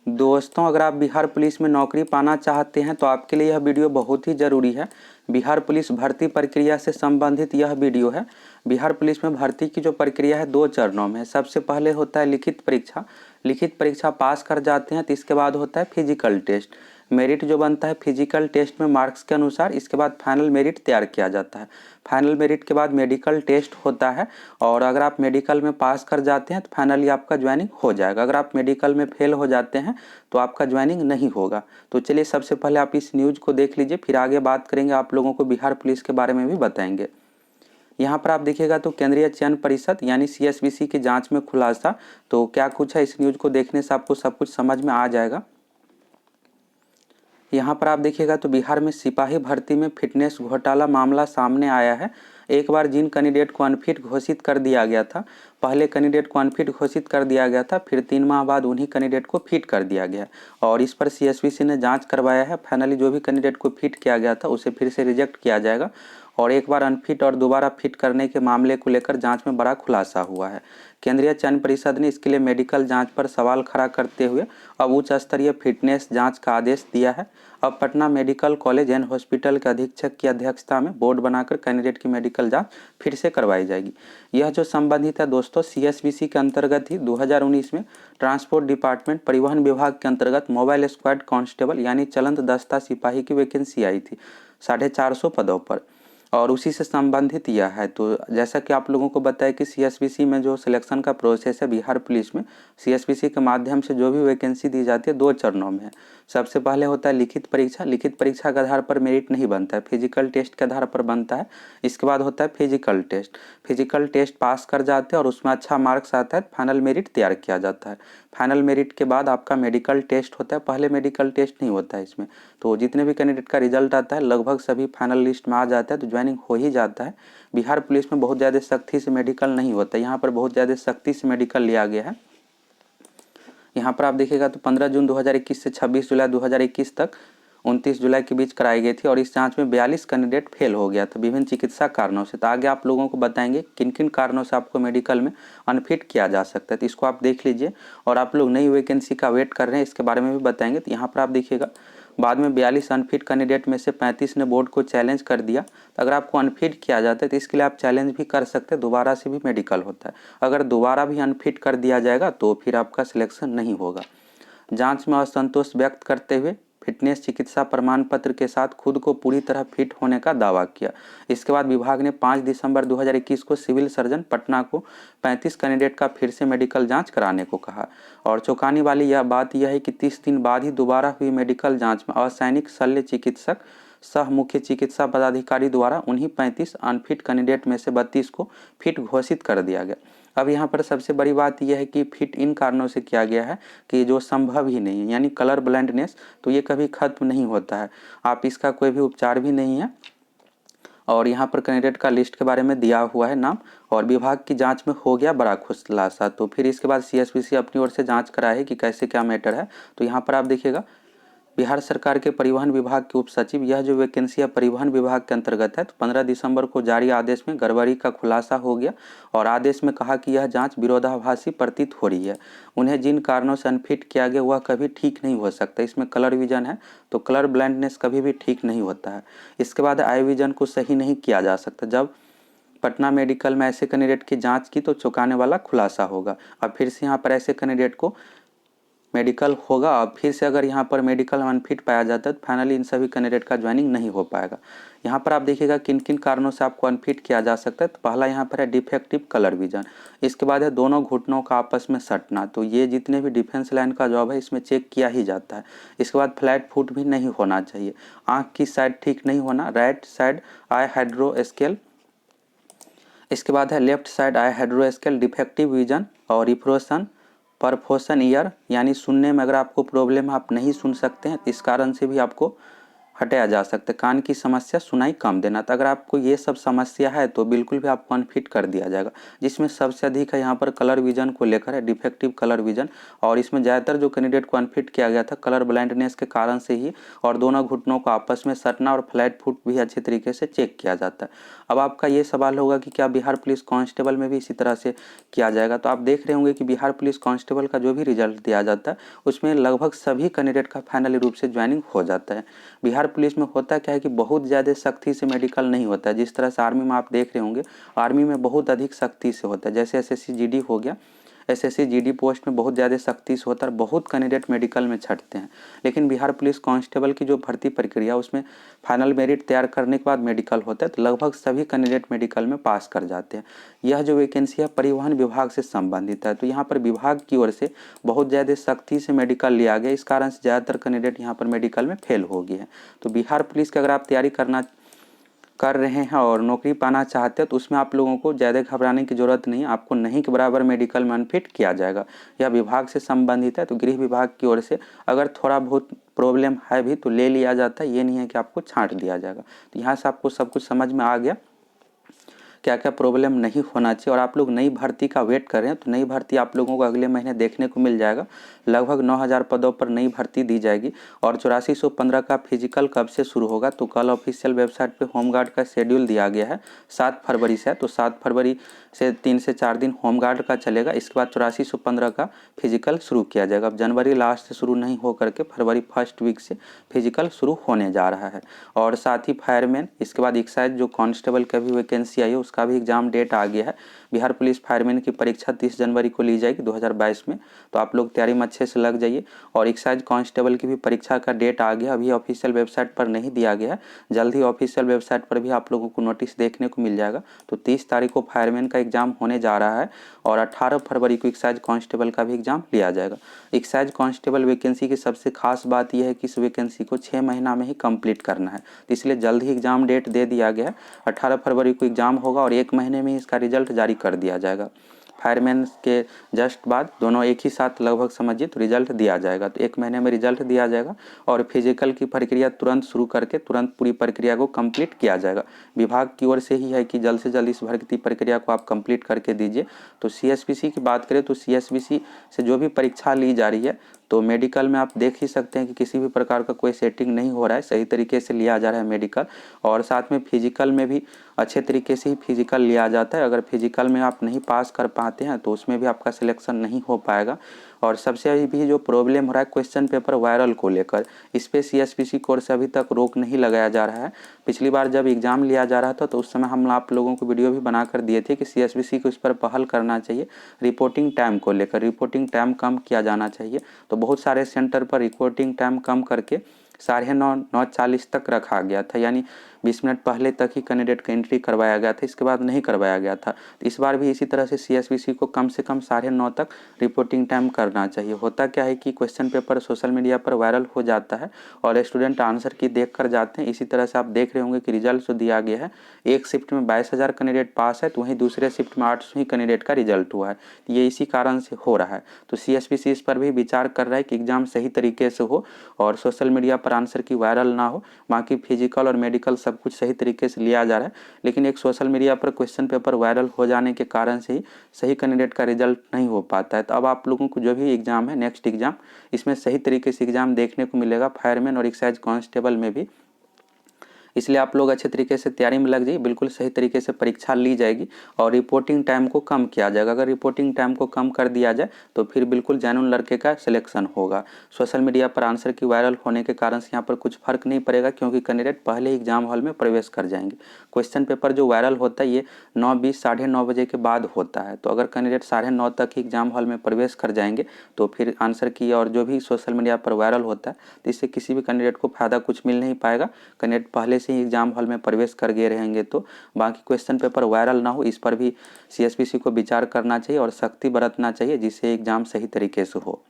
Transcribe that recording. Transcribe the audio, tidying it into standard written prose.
दोस्तों, अगर आप बिहार पुलिस में नौकरी पाना चाहते हैं तो आपके लिए यह वीडियो बहुत ही ज़रूरी है। बिहार पुलिस भर्ती प्रक्रिया से संबंधित यह वीडियो है। बिहार पुलिस में भर्ती की जो प्रक्रिया है 2 चरणों में है। सबसे पहले होता है लिखित परीक्षा। लिखित परीक्षा पास कर जाते हैं तो इसके बाद होता है फिजिकल टेस्ट। मेरिट जो बनता है फिजिकल टेस्ट में मार्क्स के अनुसार, इसके बाद फाइनल मेरिट तैयार किया जाता है। फाइनल मेरिट के बाद मेडिकल टेस्ट होता है और अगर आप मेडिकल में पास कर जाते हैं तो फाइनली आपका ज्वाइनिंग हो जाएगा। अगर आप मेडिकल में फेल हो जाते हैं तो आपका ज्वाइनिंग नहीं होगा। तो चलिए सबसे पहले आप इस न्यूज़ को देख लीजिए, फिर आगे बात करेंगे, आप लोगों को बिहार पुलिस के बारे में भी बताएंगे। यहाँ पर आप देखिएगा तो केंद्रीय चयन परिषद यानी CSBC की जांच में खुलासा। तो क्या कुछ है, इस न्यूज़ को देखने से आपको सब कुछ समझ में आ जाएगा। यहाँ पर आप देखिएगा तो बिहार में सिपाही भर्ती में फिटनेस घोटाला मामला सामने आया है। एक बार जिन कैंडिडेट को अनफिट घोषित कर दिया गया था, पहले कैंडिडेट को अनफिट घोषित कर दिया गया था, फिर 3 माह बाद उन्हीं कैंडिडेट को फिट कर दिया गया और इस पर CSBC ने जांच करवाया है। फाइनली जो भी कैंडिडेट को फिट किया गया था उसे फिर से रिजेक्ट किया जाएगा और एक बार अनफिट और दोबारा फिट करने के मामले को लेकर जांच में बड़ा खुलासा हुआ है। केंद्रीय चयन परिषद ने इसके लिए मेडिकल जांच पर सवाल खड़ा करते हुए अब उच्च स्तरीय फिटनेस जांच का आदेश दिया है। अब Patna medical college and hospital के अधीक्षक की अध्यक्षता में बोर्ड बनाकर कैंडिडेट की मेडिकल जांच फिर से करवाई जाएगी। यह जो संबंधित है दोस्तों, CSBC के अंतर्गत ही 2019 में ट्रांसपोर्ट डिपार्टमेंट परिवहन विभाग के अंतर्गत मोबाइल स्क्वाड कांस्टेबल यानी चलंत दस्ता सिपाही की वैकेंसी आई थी 450 पदों पर और उसी से संबंधित यह है। तो जैसा कि आप लोगों को बताया कि CSBC में जो सिलेक्शन का प्रोसेस है बिहार पुलिस में, CSBC के माध्यम से जो भी वैकेंसी दी जाती है 2 चरणों में है। सबसे पहले होता है लिखित परीक्षा। लिखित परीक्षा के आधार पर मेरिट नहीं बनता है, फिजिकल टेस्ट के आधार पर बनता है। इसके बाद होता है physical test. Physical test pass कर जाते हैं और उसमें अच्छा मार्क्स आता है, फाइनल मेरिट तैयार किया जाता है। फाइनल मेरिट के बाद आपका मेडिकल टेस्ट होता है। पहले मेडिकल टेस्ट नहीं होता है इसमें। तो जितने भी कैंडिडेट का रिजल्ट आता है लगभग सभी फाइनल लिस्ट में आ जाता है, तो ज्वाइनिंग हो ही जाता है। बिहार पुलिस में बहुत ज़्यादा सख्ती से मेडिकल नहीं होता, यहाँ पर बहुत ज़्यादा सख्ती से मेडिकल लिया गया है। यहाँ पर आप देखिएगा तो 15 जून 2021 से 26 जुलाई 2021 तक 29 जुलाई के बीच कराई गई थी और इस जांच में 42 कैंडिडेट फेल हो गया था विभिन्न चिकित्सा कारणों से। तो आगे आप लोगों को बताएंगे किन किन कारणों से आपको मेडिकल में अनफिट किया जा सकता है, तो इसको आप देख लीजिए। और आप लोग नई वैकेंसी का वेट कर रहे हैं, इसके बारे में भी बताएंगे। तो यहाँ पर आप देखिएगा बाद में 42 अनफिट कैंडिडेट में से 35 ने बोर्ड को चैलेंज कर दिया। तो अगर आपको अनफिट किया जाता है तो इसके लिए आप चैलेंज भी कर सकते हैं, दोबारा से भी मेडिकल होता है। अगर दोबारा भी अनफिट कर दिया जाएगा तो फिर आपका सिलेक्शन नहीं होगा। जांच में असंतोष व्यक्त करते हुए फिटनेस चिकित्सा प्रमाण पत्र के साथ खुद को पूरी तरह फिट होने का दावा किया। इसके बाद विभाग ने 5 दिसंबर 2021 को सिविल सर्जन पटना को 35 कैंडिडेट का फिर से मेडिकल जांच कराने को कहा। और चौंकाने वाली यह बात यह है कि 30 दिन बाद ही दोबारा हुई मेडिकल जांच में असैनिक शल्य चिकित्सक सह मुख्य चिकित्सा पदाधिकारी द्वारा उन्हीं 35 अनफिट कैंडिडेट में से 32 को फिट घोषित कर दिया गया। अब यहाँ पर सबसे बड़ी बात यह है कि फिट इन कारणों से किया गया है कि जो संभव ही नहीं है, यानी कलर ब्लाइंडनेस, तो ये कभी खत्म नहीं होता है। आप इसका कोई भी उपचार भी नहीं है। और यहाँ पर कैंडिडेट का लिस्ट के बारे में दिया हुआ है नाम, और विभाग की जांच में हो गया बड़ा खुलासा। तो फिर इसके बाद CSBC अपनी ओर से जांच कराए कि कैसे क्या मैटर है। तो यहाँ पर आप देखिएगा बिहार सरकार के परिवहन विभाग के उप सचिव, यह जो वैकेंसी है परिवहन विभाग के अंतर्गत है। तो 15 दिसंबर को जारी आदेश में गड़बड़ी का खुलासा हो गया और आदेश में कहा कि यह जांच विरोधाभासी प्रतीत हो रही है। उन्हें जिन कारणों से अनफिट किया गया वह कभी ठीक नहीं हो सकता। इसमें कलर विजन है, तो कलर ब्लाइंडनेस कभी भी ठीक नहीं होता है। इसके बाद आई विजन को सही नहीं किया जा सकता। जब पटना मेडिकल में ऐसे कैंडिडेट की जाँच की तो चौंकाने वाला खुलासा होगा। अब फिर से यहाँ पर ऐसे कैंडिडेट को मेडिकल होगा और फिर से अगर यहाँ पर मेडिकल अनफिट पाया जाता है तो फाइनली इन सभी कैंडिडेट का ज्वाइनिंग नहीं हो पाएगा। यहाँ पर आप देखिएगा किन किन कारणों से आपको अनफिट किया जा सकता है। तो पहला यहाँ पर है डिफेक्टिव कलर विजन। इसके बाद है दोनों घुटनों का आपस में सटना। तो ये जितने भी डिफेंस लाइन का जॉब है इसमें चेक किया ही जाता है। इसके बाद फ्लैट फुट भी नहीं होना चाहिए। आँख की साइड ठीक नहीं होना, right side I hydro scale. इसके बाद है left side I hydro scale defective vision और रिफ्रोशन परफोशन ईयर, यानी सुनने में अगर आपको प्रॉब्लम आप नहीं सुन सकते हैं, इस कारण से भी आपको हटाया जा सकता है। कान की समस्या, सुनाई कम देना, तो अगर आपको ये सब समस्या है तो बिल्कुल भी आपको अनफिट कर दिया जाएगा। जिसमें सबसे अधिक है यहाँ पर कलर विजन को लेकर है, डिफेक्टिव कलर विजन, और इसमें ज़्यादातर जो कैंडिडेट को अनफिट किया गया था कलर ब्लाइंडनेस के कारण से ही, और दोनों घुटनों को आपस में सटना और फ्लैट फुट भी अच्छे तरीके से चेक किया जाता है। अब आपका ये सवाल होगा कि क्या बिहार पुलिस कांस्टेबल में भी इसी तरह से किया जाएगा? तो आप देख रहे होंगे कि बिहार पुलिस कांस्टेबल का जो भी रिजल्ट दिया जाता है उसमें लगभग सभी कैंडिडेट का फाइनली रूप से ज्वाइनिंग हो जाता है। बिहार पुलिस में होता क्या है कि बहुत ज़्यादा सख्ती से मेडिकल नहीं होता है, जिस तरह से आर्मी में आप देख रहे होंगे, आर्मी में बहुत अधिक सख्ती से होता है। जैसे एसएससी जीडी हो गया, एसएससी जीडी पोस्ट में बहुत ज़्यादा सख्ती से होता है, बहुत कैंडिडेट मेडिकल में छटते हैं। लेकिन बिहार पुलिस कांस्टेबल की जो भर्ती प्रक्रिया उसमें फाइनल मेरिट तैयार करने के बाद मेडिकल होता है, तो लगभग सभी कैंडिडेट मेडिकल में पास कर जाते हैं। यह जो वैकेंसी है परिवहन विभाग से संबंधित है, तो यहाँ पर विभाग की ओर से बहुत ज़्यादा सख्ती से मेडिकल लिया गया, इस कारण से ज़्यादातर कैंडिडेट यहाँ पर मेडिकल में फेल हो गए हैं। तो बिहार पुलिस की अगर आप तैयारी कर रहे हैं और नौकरी पाना चाहते हैं तो उसमें आप लोगों को ज़्यादा घबराने की ज़रूरत नहीं है। आपको नहीं के बराबर मेडिकल में अनफिट किया जाएगा। यह विभाग से संबंधित है, तो गृह विभाग की ओर से अगर थोड़ा बहुत प्रॉब्लम है भी तो ले लिया जाता है, ये नहीं है कि आपको छांट दिया जाएगा। तो यहाँ से आपको सब कुछ समझ में आ गया क्या क्या प्रॉब्लम नहीं होना चाहिए। और आप लोग नई भर्ती का वेट कर रहे हैं तो नई भर्ती आप लोगों को अगले महीने देखने को मिल जाएगा। लगभग 9000 पदों पर नई भर्ती दी जाएगी। और 8415 का फिजिकल कब से शुरू होगा, तो कल ऑफिशियल वेबसाइट पे होमगार्ड का शेड्यूल दिया गया है 7 फरवरी से, तो 7 फरवरी से 3 से 4 दिन होमगार्ड का चलेगा। इसके बाद 8415 का फिजिकल शुरू किया जाएगा। अब जनवरी लास्ट से शुरू नहीं हो करके फरवरी फर्स्ट वीक से फिजिकल शुरू होने जा रहा है। और साथ ही फायरमैन, इसके बाद एक्साइज जो कांस्टेबल का भी वैकेंसी आई है उसका भी एग्जाम डेट आ गया है। बिहार पुलिस फायरमैन की परीक्षा 30 जनवरी को ली जाएगी 2022 में, तो आप लोग तैयारी में अच्छे से लग जाइए। और एक्साइज कांस्टेबल की भी परीक्षा का डेट आ गया, अभी ऑफिशियल वेबसाइट पर नहीं दिया गया है, जल्द ही ऑफिशियल वेबसाइट पर भी आप लोगों को नोटिस देखने को मिल जाएगा। तो 30 तारीख को फायरमैन का एग्जाम होने जा रहा है और 18 फरवरी को एक्साइज कांस्टेबल का भी एग्जाम लिया जाएगा। एक्साइज कांस्टेबल वैकेंसी की सबसे खास बात यह है कि इस वैकेंसी को 6 महीना में ही कंप्लीट करना है, तो इसलिए जल्द ही एग्जाम डेट दे दिया गया है। 18 फरवरी को एग्जाम होगा और 1 महीने में इसका रिजल्ट जारी कर दिया जाएगा। फायरमैन के जस्ट बाद दोनों एक ही साथ लगभग समझिए तो रिजल्ट दिया जाएगा, तो 1 महीने में रिजल्ट दिया जाएगा। और फिजिकल की प्रक्रिया तुरंत शुरू करके तुरंत पूरी प्रक्रिया को कंप्लीट किया जाएगा। विभाग की ओर से ही है कि जल्द से जल्द इस भर्ती प्रक्रिया को आप कंप्लीट करके दीजिए। तो सीएसपीसी की बात करें तो सीएसपीसी से जो भी परीक्षा ली जा रही है तो मेडिकल में आप देख ही सकते हैं कि किसी भी प्रकार का कोई सेटिंग नहीं हो रहा है, सही तरीके से लिया जा रहा है मेडिकल। और साथ में फिजिकल में भी अच्छे तरीके से ही फिजिकल लिया जाता है। अगर फिजिकल में आप नहीं पास कर पाते हैं तो उसमें भी आपका सिलेक्शन नहीं हो पाएगा। और सबसे भी जो प्रॉब्लम हो रहा है क्वेश्चन पेपर वायरल को लेकर, इस पर सीएसपीसी की ओर से अभी तक रोक नहीं लगाया जा रहा है। पिछली बार जब एग्जाम लिया जा रहा था तो उस समय हम आप लोगों को वीडियो भी बना कर दिए थे कि सीएसपीसी को इस पर पहल करना चाहिए। रिपोर्टिंग टाइम को लेकर रिपोर्टिंग टाइम कम किया जाना चाहिए। तो बहुत सारे सेंटर पर रिपोर्टिंग टाइम कम करके 9:30 9:40 तक रखा गया था, यानी 20 मिनट पहले तक ही कैंडिडेट का एंट्री करवाया गया था, इसके बाद नहीं करवाया गया था। तो इस बार भी इसी तरह से सीएसपीसी को कम से कम 9:30 तक रिपोर्टिंग टाइम करना चाहिए। होता क्या है कि क्वेश्चन पेपर सोशल मीडिया पर वायरल हो जाता है और स्टूडेंट आंसर की देख कर जाते हैं। इसी तरह से आप देख रहे होंगे कि रिजल्ट जो दिया गया है, एक शिफ्ट में 22,000 कैंडिडेट पास है, तो वहीं दूसरे शिफ्ट में 800 ही कैंडिडेट का रिजल्ट हुआ है। ये इसी कारण से हो रहा है। तो सीएसपीसी इस पर भी विचार कर रहा है कि एग्जाम सही तरीके से हो और सोशल मीडिया पर आंसर की वायरल ना हो। बाकी फिजिकल और मेडिकल सब कुछ सही तरीके से लिया जा रहा है, लेकिन एक सोशल मीडिया पर क्वेश्चन पेपर वायरल हो जाने के कारण से ही सही कैंडिडेट का रिजल्ट नहीं हो पाता है। तो अब आप लोगों को जो भी एग्जाम है नेक्स्ट एग्जाम, इसमें सही तरीके से एग्जाम देखने को मिलेगा फायरमैन और एक्साइज कांस्टेबल में भी। इसलिए आप लोग अच्छे तरीके से तैयारी में लग जाइए, बिल्कुल सही तरीके से परीक्षा ली जाएगी और रिपोर्टिंग टाइम को कम किया जाएगा। अगर रिपोर्टिंग टाइम को कम कर दिया जाए तो फिर बिल्कुल जेन्युइन लड़के का सिलेक्शन होगा। सोशल मीडिया पर आंसर की वायरल होने के कारण से यहाँ पर कुछ फर्क नहीं पड़ेगा, क्योंकि कैंडिडेट पहले ही एग्जाम हॉल में प्रवेश कर जाएंगे। क्वेश्चन पेपर जो वायरल होता है ये 9:20 9:30 बजे के बाद होता है, तो अगर कैंडिडेट 9:30 तक ही एग्जाम हॉल में प्रवेश कर जाएंगे तो फिर आंसर की और जो भी सोशल मीडिया पर वायरल होता है तो इससे किसी भी कैंडिडेट को फायदा कुछ मिल नहीं पाएगा। कैंडिडेट पहले से ही एग्जाम हॉल में प्रवेश कर गए रहेंगे। तो बाकी क्वेश्चन पेपर वायरल ना हो, इस पर भी सीएसपीसी को विचार करना चाहिए और सख्ती बरतना चाहिए, जिससे एग्जाम सही तरीके से हो।